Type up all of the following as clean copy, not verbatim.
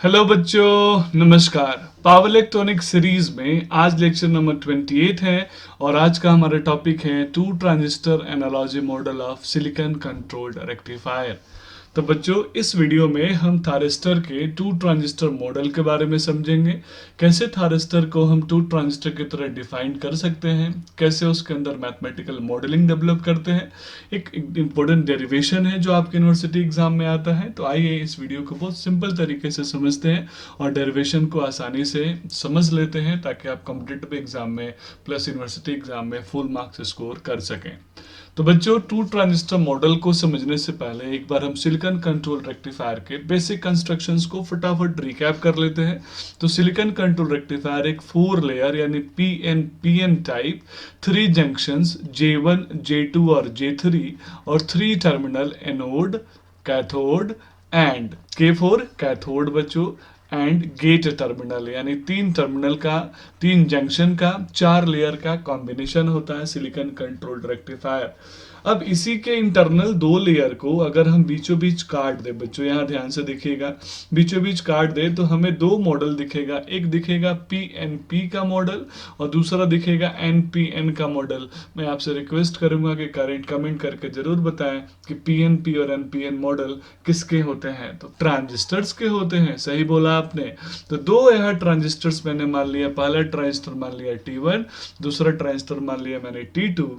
Hello बच्चों, नमस्कार। Power electronic series में आज लेक्चर नंबर 28 है और आज का हमारा टॉपिक है two transistor analogy model of silicon controlled rectifier. तो बच्चों, इस वीडियो में हम थारिस्टर के टू ट्रांजिस्टर मॉडल के बारे में समझेंगे। कैसे थारिस्टर को हम टू ट्रांजिस्टर की तरह डिफाइन कर सकते हैं, कैसे उसके अंदर मैथमेटिकल मॉडलिंग डेवलप करते हैं। एक इम्पोर्टेंट डेरिवेशन है जो आपके यूनिवर्सिटी एग्जाम में आता है। तो आइए इस वीडियो को बहुत सिंपल तरीके से समझते हैं और डेरिवेशन को आसानी से समझ लेते हैं ताकि आप कॉम्पिटिटिव एग्जाम में प्लस यूनिवर्सिटी एग्जाम में फुल मार्क्स स्कोर कर सकें। तो बच्चों, टू ट्रांजिस्टर मॉडल को समझने से पहले एक बार हम सिलिकॉन कंट्रोल रेक्टिफायर के बेसिक कंस्ट्रक्शंस को फटाफट रिकैप कर लेते हैं। तो सिलिकॉन कंट्रोल रेक्टिफायर एक 4 लेयर यानी PN type 3 junctions J1, J2 और J3 और 3 terminal anode, cathode and K4 cathode बच्चों एंड गेट टर्मिनल यानी 3 टर्मिनल का 3 जंक्शन का 4 लेयर का कॉम्बिनेशन होता है सिलिकॉन कंट्रोल्ड रेक्टिफायर। अब इसी के इंटरनल 2 लेयर को अगर हम बीचों बीच काट दे बच्चों, यहाँ ध्यान से देखिएगा, बीचों बीच काट दे तो हमें 2 मॉडल दिखेगा। एक दिखेगा PNP का मॉडल और दूसरा दिखेगा NPN का मॉडल। मैं आपसे रिक्वेस्ट करूंगा कि कमेंट करके जरूर बताएं कि PNP और NPN मॉडल किसके होते हैं। तो ट्रांजिस्टर्स के होते हैं, सही बोला आपने। तो 2 यहाँ ट्रांजिस्टर्स मैंने मान लिया। पहला ट्रांजिस्टर मान लिया T1, दूसरा ट्रांजिस्टर मान लिया मैंने T2।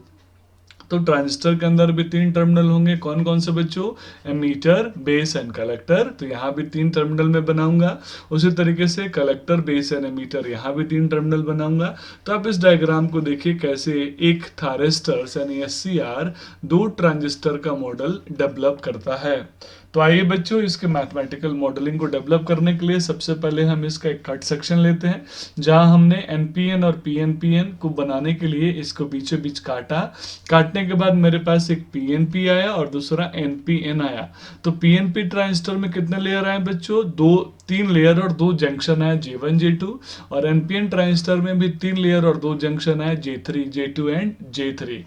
तो ट्रांजिस्टर के अंदर भी 3 टर्मिनल होंगे। कौन कौन से बच्चों? Emitter, base and collector. तो यहाँ भी 3 टर्मिनल में बनाऊंगा। उसी तरीके से कलेक्टर, बेस एंड एमीटर, यहाँ भी 3 टर्मिनल बनाऊंगा। तो आप इस डायग्राम को देखिए कैसे एक थारिस्टर यानी SCR 2 ट्रांजिस्टर का मॉडल डेवलप करता है। तो आइए बच्चों, इसके मैथमेटिकल मॉडलिंग को डेवलप करने के लिए सबसे पहले हम इसका एक कट सेक्शन लेते हैं जहां हमने NPN और PNPN को बनाने के लिए इसको बीचों बीच काटने के बाद मेरे पास एक PNP आया और दूसरा NPN आया। तो PNP ट्रांजिस्टर में कितने लेयर आए बच्चों? 3 लेयर और 2 जंक्शन आए J1, J2 और NPN ट्रांजिस्टर में भी 3 लेयर और 2 जंक्शन आए J3, J2 एंड J3।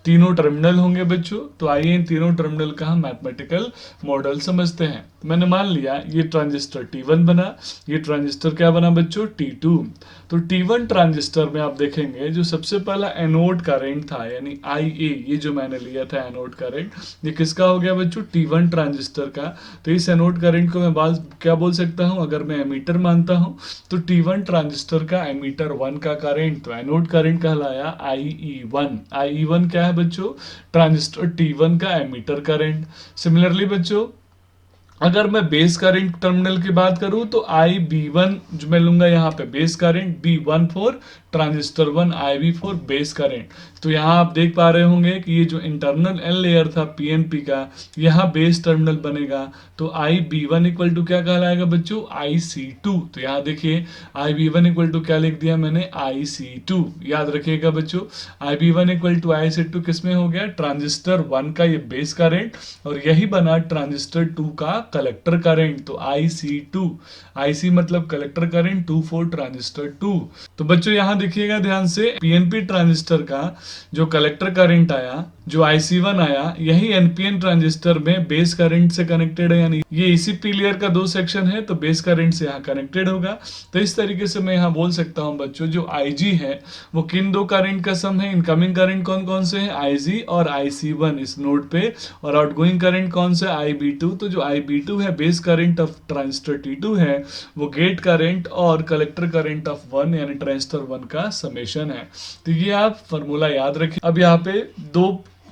तीनों टर्मिनल होंगे बच्चों। तो आइए इन तीनों टर्मिनल का हम मैथमेटिकल मॉडल समझते हैं। मैंने मान लिया ये ट्रांजिस्टर T1 बना, ये ट्रांजिस्टर क्या बना बच्चों? T2। तो T1 ट्रांजिस्टर में आप देखेंगे जो सबसे पहला एनोड करंट था यानी IA, ये जो मैंने लिया था एनोड करंट, ये किसका हो गया बच्चों? T1 ट्रांजिस्टर का। तो इस एनोड करंट को मैं क्या बोल सकता हूँ? अगर मैं एमीटर मानता हूँ तो T1 ट्रांजिस्टर का एमीटर 1 का करंट, तो एनोड करंट कहलाया IE1। IE1 क्या है बच्चों? ट्रांजिस्टर T1 का एमीटर करंट। सिमिलरली बच्चों, अगर मैं बेस करंट टर्मिनल की बात करूं तो IB1 जो मैं लूंगा यहाँ पे base current, B1 for transistor 1, IB for base current. तो यहाँ आप देख पा रहे होंगे कि ये जो इंटरनल एन लेयर था PNP का, यहाँ बेस टर्मिनल बनेगा। तो IB1 इक्वल टू क्या कहलाएगा बच्चों? IC2। तो यहाँ देखिए IB1 इक्वल टू क्या लिख दिया मैंने? IC2। याद रखिएगा बच्चों, IB1 इक्वल टू IC2 किसमें हो गया? ट्रांजिस्टर 1 का ये बेस करंट और यही बना ट्रांजिस्टर 2 का कलेक्टर करंट। तो IC2, IC मतलब कलेक्टर करंट, 2 फॉर ट्रांजिस्टर 2। तो बच्चों यहाँ देखिएगा ध्यान से, PNP ट्रांजिस्टर का जो कलेक्टर करंट आया, जो IC1 आया, यही NPN ट्रांजिस्टर में बेस करंट से कनेक्टेड है। यानी ये इसी पी लेयर का 2 सेक्शन है तो बेस करंट से यहाँ कनेक्टेड होगा। तो इस तरीके से मैं यहाँ बोल सकता हूँ बच्चों, जो IG है वो किन 2 करंट का सम है। इनकमिंग करंट कौन कौन से हैं? IG और IC1 इस नोड पे, और आउटगोइंग करंट कौन सा? IB2। तो जो IB2 है base current of transistor T2 है, वो गेट करंट और कलेक्टर करंट ऑफ 1 यानी ट्रांजिस्टर 1 का समेशन है। तो ये आप फॉर्मूला याद रखिए। अब यहाँ पे 2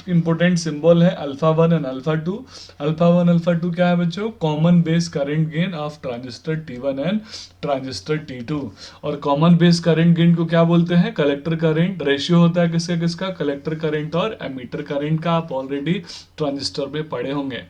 इंपोर्टेंट सिंबल है, α1 एंड α2। α1 α2 क्या है बच्चों? Common base current gain of transistor T1 and transistor T2। और कॉमन बेस करंट गेन को क्या बोलते हैं? Collector current. रेशियो होता है किसका किसका? कलेक्टर करंट और एमीटर करंट का। आप ऑलरेडी ट्रांजिस्टर में पढ़े होंगे।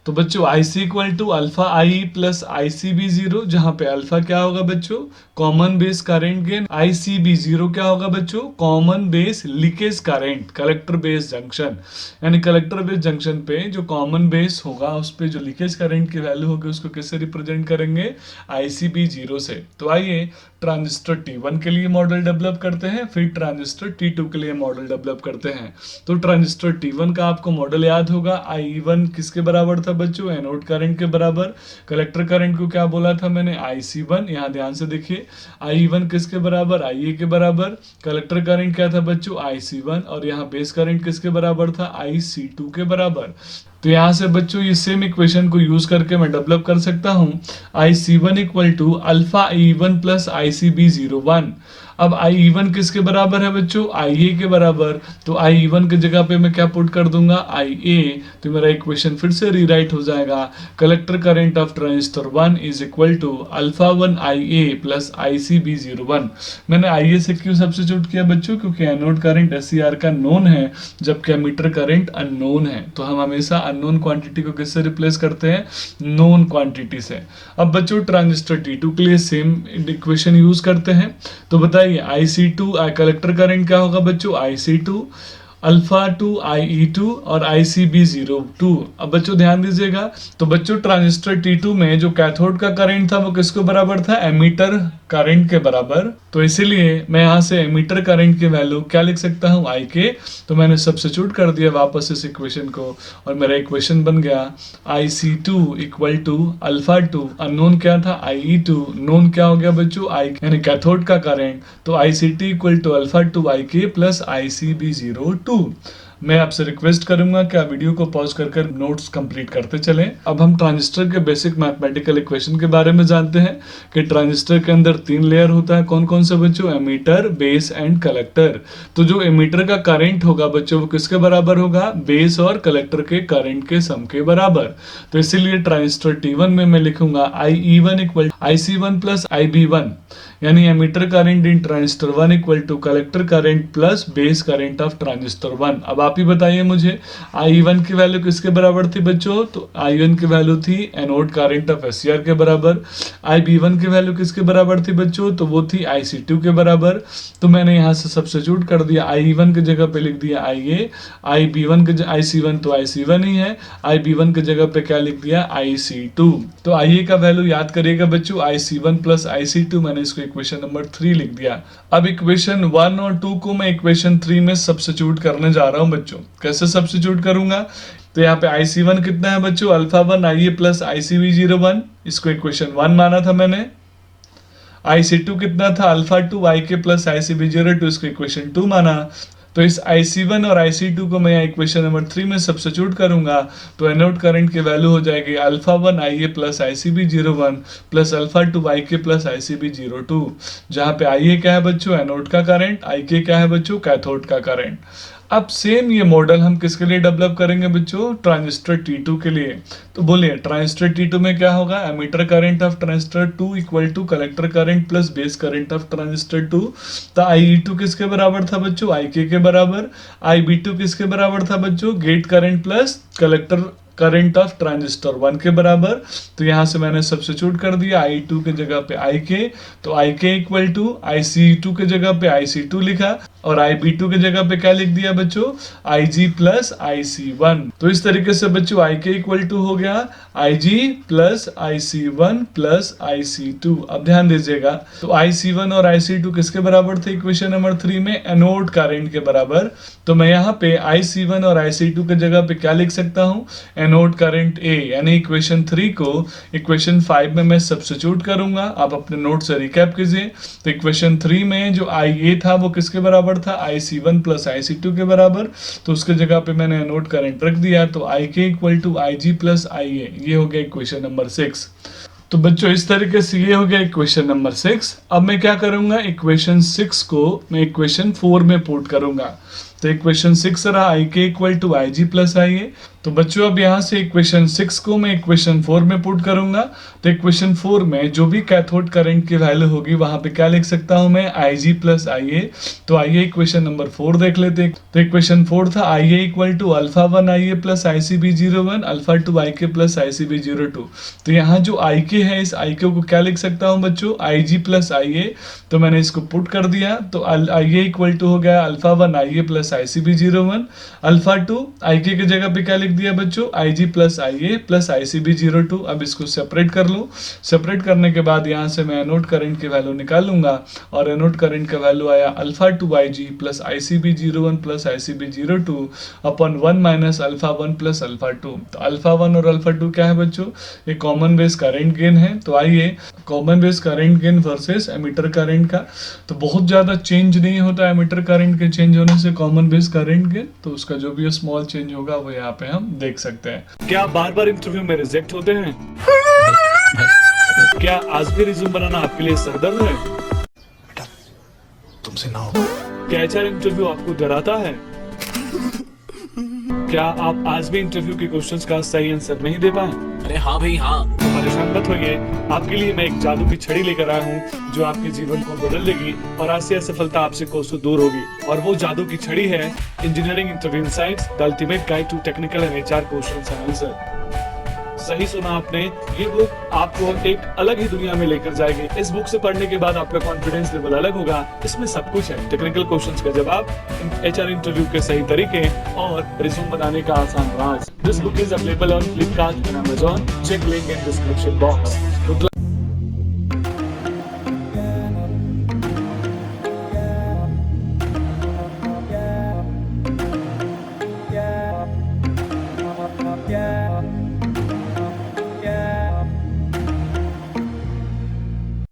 तो बच्चों IC equal to alpha I plus ICB0, जहां पे अल्फा क्या होगा बच्चों? Common base current gain. ICB0 क्या होगा बच्चों? Common base leakage current, collector base junction. यानी कलेक्टर बेस जंक्शन पे जो कॉमन बेस होगा उस पे जो लीकेज करंट की वैल्यू होगी उसको किससे रिप्रेजेंट करेंगे? ICB0 से। तो आइए ट्रांजिस्टर T1 के लिए मॉडल डेवलप करते हैं, फिर ट्रांजिस्टर T2 के लिए मॉडल डेवलप करते हैं। तो ट्रांजिस्टर T1 का आपको मॉडल याद होगा, IE1 किसके बराबर था बच्चों, एनोड करंट के बराबर। कलेक्टर करंट को क्या बोला था मैंने, IC1। यहाँ ध्यान से देखिए, IE1 किसके बराबर, IA के बराबर। कलेक्टर करंट क्या था बच्चों, IC1, और यहाँ बेस करंट किसके बराबर था, IC2 के बराबर। तो यहाँ से बच्चों ये सेम इक्वेशन को यूज करके मैं डेवलप कर सकता हूँ, IC1 equal to alpha E1 plus ICB01। अब IE1 किसके बराबर है बच्चों, IA के बराबर। तो IE1 की जगह पे मैं क्या पुट कर दूंगा, IA। तो मेरा इक्वेशन फिर से रीराइट हो जाएगा, collector current of transistor 1 is equal to alpha 1 IA plus ICB01। मैंने IA से क्यों सब्स्टिट्यूट किया बच्चों, क्योंकि एनोड करंट SCR का नोन है, जबकि एमीटर करंट अननोन है। तो हम हमेशा अननोन क्वांटिटी को किससे रिप्लेस करते हैं, नोन क्वांटिटी से। अब बच्चों ट्रांजिस्टर T2 के लिए सेम इक्वेशन यूज करते हैं। तो बताइए IC2 कलेक्टर करंट क्या होगा बच्चों, IC2 अल्फा 2 IE2 और ICB02। अब बच्चों ध्यान दीजिएगा, तो बच्चों ट्रांजिस्टर T2 में जो कैथोड का करंट था वो किसको बराबर था, एमीटर करंट के बराबर। तो इसीलिए मैं यहाँ से एमीटर करंट की वैल्यू क्या लिख सकता हूँ, IK। तो मैंने सब्स्टिट्यूट कर दिया वापस इस इक्वेशन को, और मेरा इक्वेशन बन गया IC2 equal to alpha 2, unknown क्या था IE2, नोन क्या हो गया बच्चों I, यानी कैथोड का करंट। तो ICT equal to alpha 2 IK plus ICB02। मैं आपसे रिक्वेस्ट करूंगा कि आप वीडियो को पॉज कर नोट्स कंप्लीट करते चलें। अब हम ट्रांजिस्टर के बेसिक मैथमेटिकल इक्वेशन के बारे में जानते हैं कि ट्रांजिस्टर के अंदर 3 लेयर होता है। कौन कौन से बच्चों, एमीटर, बेस एंड कलेक्टर। तो जो एमीटर का करंट होगा बच्चों वो किसके बराबर होगा, बेस और कलेक्टर के करंट के सम के बराबर। तो इसीलिए ट्रांजिस्टर T1 में मैं लिखूंगा IE1 equal IC1 plus IB1, यानी emitter current in transistor 1 equal to collector current plus base current of transistor 1। अब आप ही बताइए मुझे, IE1 की वैल्यू किसके बराबर थी बच्चों, तो IE1 की वैल्यू थी एनोड करंट ऑफ SCR के बराबर। IB1 की वैल्यू किसके बराबर थी बच्चों, तो वो थी IC2 के बराबर। तो मैंने यहाँ से सब्स्टिट्यूट कर दिया, IE1 की जगह पे लिख दिया IA, IB1 के IC1 तो IC1 ही है, IB1 की जगह पे क्या लिख दिया, IC2। तो IA का वैल्यू याद करिएगा बच्चों, IC1 प्लस IC2। मैंने इसको इक्वेशन नंबर 3 लिख दिया। अब इक्वेशन 1 और 2 को मैं इक्वेशन 3 में सब्स्टिट्यूट करने जा रहा हूं बच्चों। कैसे सब्स्टिट्यूट करूंगा, तो यहाँ पे IC1 कितना है बच्चों, अल्फा 1 IA प्लस ICB01, इसको इक्वेशन 1 माना था मैंने। IC2 कितना था, अल्फा 2 IK प्लस ICB02, इसको इक्वेशन 2 माना। तो इस IC1 और IC2 को मैं इक्वेशन नंबर 3 में सब्स्टिट्यूट करूंगा, तो एनोड करंट की वैल्यू हो जाएगी alpha 1 IA plus ICB01 plus alpha 2 IK plus ICB02, जहां पे IA क्या है बच्चों, एनोड का करंट, IK क्या है बच्चों, कैथोड का करंट। अब सेम ये मॉडल हम किसके लिए डेवलप करेंगे बच्चों, ट्रांजिस्टर T2 के लिए। तो बोलिए ट्रांजिस्टर T2 में क्या होगा, emitter current of transistor 2 equal to collector current plus base current of transistor 2। तो IE2 किसके बराबर था बच्चों, IK के बराबर। IB2 किसके बराबर था बच्चों, gate current plus collector current of transistor 1 के बराबर। तो यहां से मैंने सब्स्टिट्यूट कर दिया, IE2 के जगह पे IK, तो IK इक्वल टू IC2 के जगह पे IC2 लिखा, और IB2 के जगह पे क्या लिख दिया बच्चों, IG प्लस IC1। तो इस तरीके से बच्चों IK इक्वल टू हो गया IG plus IC1 plus IC2। अब ध्यान दीजिएगा, तो IC1 और IC2 किसके बराबर थे इक्वेशन नंबर 3 में, एनोड करंट के बराबर। तो मैं यहाँ पे IC1 और IC2 के जगह पे क्या लिख सकता हूँ, एनोड करंट A, यानी इक्वेशन 3 को इक्वेशन 5 में मैं सब्स्टिट्यूट करूंगा। आप अपने नोट से रिकैप कीजिए। तो इक्वेशन 3 में जो IA था वो किसके बराबर था, IC1 प्लस IC2 के बराबर। तो उसके जगह पे मैंने एनोड करंट रख दिया, तो IK equal to IG plus IA। ये हो गया इक्वेशन नंबर 6। तो बच्चों इस तरीके से ये हो गया इक्वेशन नंबर 6। अब मैं क्या करूंगा, इक्वेशन 6 को मैं इक्वेशन 4 में पुट करूंगा। तो इक्वेशन 6 रहा IK equal to IG plus IA। तो बच्चों अब यहाँ से इक्वेशन 6 को मैं इक्वेशन 4 में पुट करूंगा। तो इक्वेशन 4 में जो भी कैथोड करंट की वैल्यू होगी वहां पे क्या लिख सकता हूं मैं, IG प्लस IA। तो आइए इक्वेशन नंबर 4 देख लेते हैं। तो इक्वेशन 4 था IA equal to alpha 1 IA plus ICB01 alpha 2 IK plus ICB02। तो यहाँ जो IK है, इस IK को क्या लिख सकता हूँ बच्चों, IG प्लस IA। तो मैंने इसको पुट कर दिया, तो IA इक्वल टू हो गया alpha 1 IA plus plus ICB01, alpha 2 IK की जगह पे क्या लिख दिया बच्चों, IG plus IA plus ICB02। अब इसको सेपरेट कर लूँ, सेपरेट करने के बाद यहाँ से मैं एनोड करंट की वैल्यू निकालूंगा और एनोड करंट का वैल्यू आया alpha 2 IG plus ICB01 plus ICB02 upon 1 minus alpha 1 plus alpha 2। तो अल्फा 1 और अल्फा 2 क्या है बच्चों, ये कॉमन बेस करंट गेन है। तो आइए common base current gain versus emitter current का, तो बहुत ज़्यादा चेंज नहीं होता एमिटर करंट के चेंज होने से कॉमन बेस करंट गेन, तो उसका जो भी स्मॉल चेंज होगा वो यहाँ पे हम देख सकते हैं। क्या बार बार इंटरव्यू में रिजेक्ट होते हैं? क्या आज भी रिज्यूम बनाना आपके लिए सरदर्द है? तुमसे ना होगा। क्या HR इंटरव्यू आपको डराता है? क्या आप आज भी इंटरव्यू के क्वेश्चंस का सही आंसर नहीं दे पाए? अरे हाँ भाई हाँ। तो परेशान मत होइए, आपके लिए मैं एक जादू की छड़ी लेकर आया हूँ जो आपके जीवन को बदल देगी और आज से असफलता आपसे कोसों दूर होगी। और वो जादू की छड़ी है engineering interview insights, the ultimate guide to technical and HR questions and answer. सही सुना आपने, ये बुक आपको एक अलग ही दुनिया में लेकर जाएगी। इस बुक से पढ़ने के बाद आपका कॉन्फिडेंस लेवल अलग होगा। इसमें सब कुछ है, टेक्निकल क्वेश्चंस का जवाब, HR इंटरव्यू के सही तरीके और रिज्यूम बनाने का आसान राज। This book is available on Flipkart and Amazon। Check link in description box.